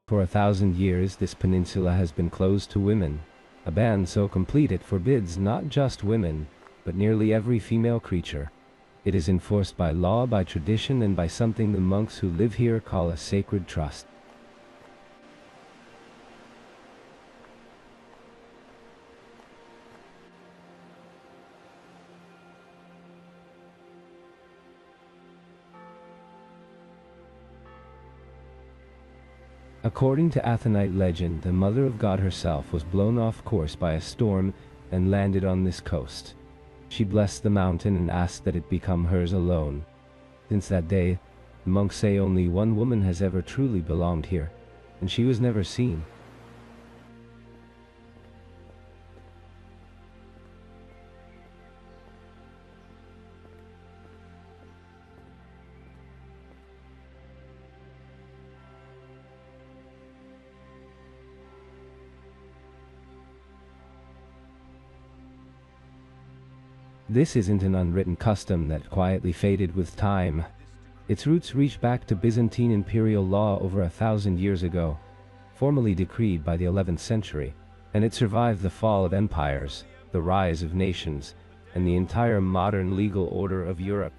For 1,000 years this peninsula has been closed to women, a ban so complete it forbids not just women, but nearly every female creature. It is enforced by law, by tradition, and by something the monks who live here call a sacred trust. According to Athonite legend, the Mother of God herself was blown off course by a storm and landed on this coast. She blessed the mountain and asked that it become hers alone. Since that day, the monks say only one woman has ever truly belonged here, and she was never seen. This isn't an unwritten custom that quietly faded with time. Its roots reach back to Byzantine imperial law over 1,000 years ago, formally decreed by the 11th century, and it survived the fall of empires, the rise of nations, and the entire modern legal order of Europe.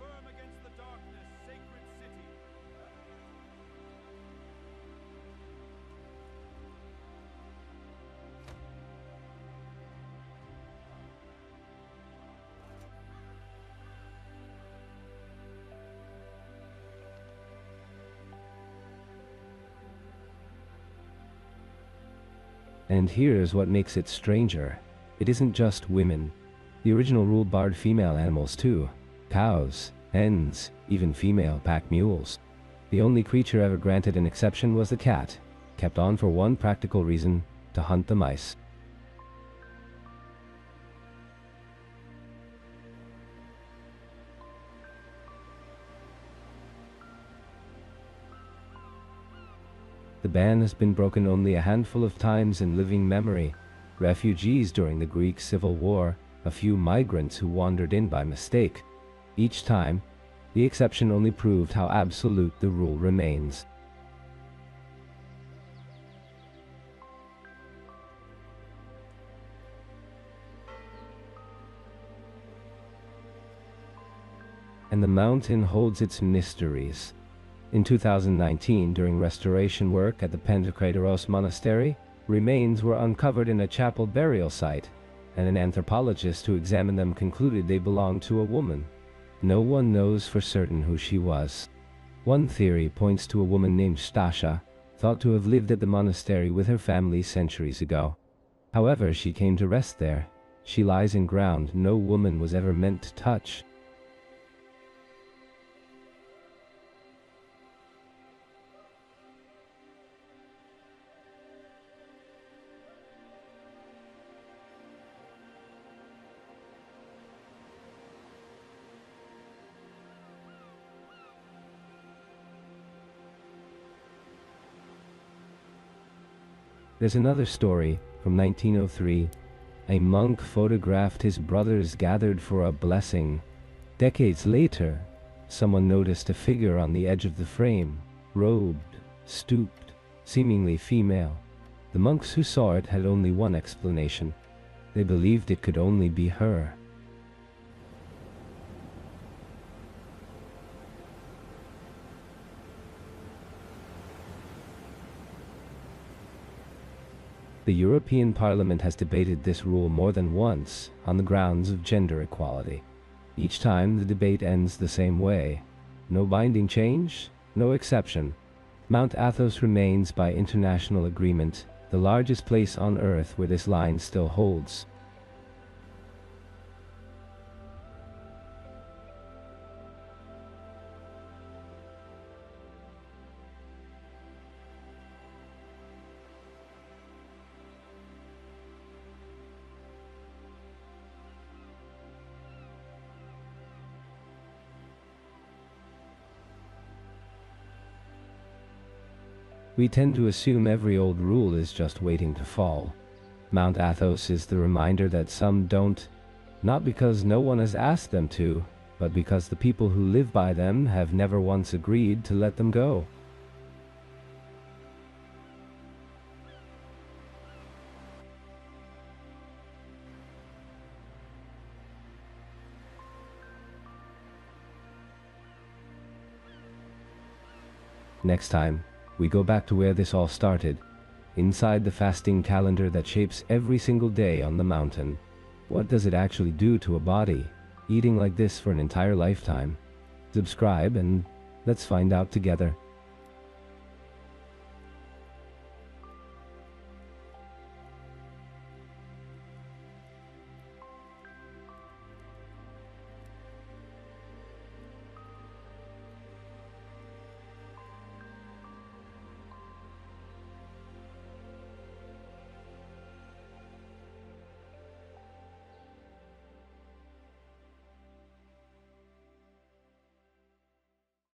And here's what makes it stranger. It isn't just women. The original rule barred female animals too. Cows, hens, even female pack mules. The only creature ever granted an exception was the cat, kept on for one practical reason: to hunt the mice. The ban has been broken only a handful of times in living memory. Refugees during the Greek Civil War, a few migrants who wandered in by mistake. Each time, the exception only proved how absolute the rule remains. And the mountain holds its mysteries. In 2019, during restoration work at the Pantokratoros Monastery, remains were uncovered in a chapel burial site, and an anthropologist who examined them concluded they belonged to a woman. No one knows for certain who she was. One theory points to a woman named Stasha, thought to have lived at the monastery with her family centuries ago. However, she came to rest there. She lies in ground no woman was ever meant to touch. There's another story from 1903. A monk photographed his brothers gathered for a blessing. Decades later, someone noticed a figure on the edge of the frame, robed, stooped, seemingly female. The monks who saw it had only one explanation. They believed it could only be her. The European Parliament has debated this rule more than once on the grounds of gender equality. Each time the debate ends the same way. No binding change, no exception. Mount Athos remains, by international agreement, the largest place on Earth where this line still holds. We tend to assume every old rule is just waiting to fall. Mount Athos is the reminder that some don't, not because no one has asked them to, but because the people who live by them have never once agreed to let them go. Next time, we go back to where this all started, inside the fasting calendar that shapes every single day on the mountain. What does it actually do to a body, eating like this for an entire lifetime? Subscribe and let's find out together.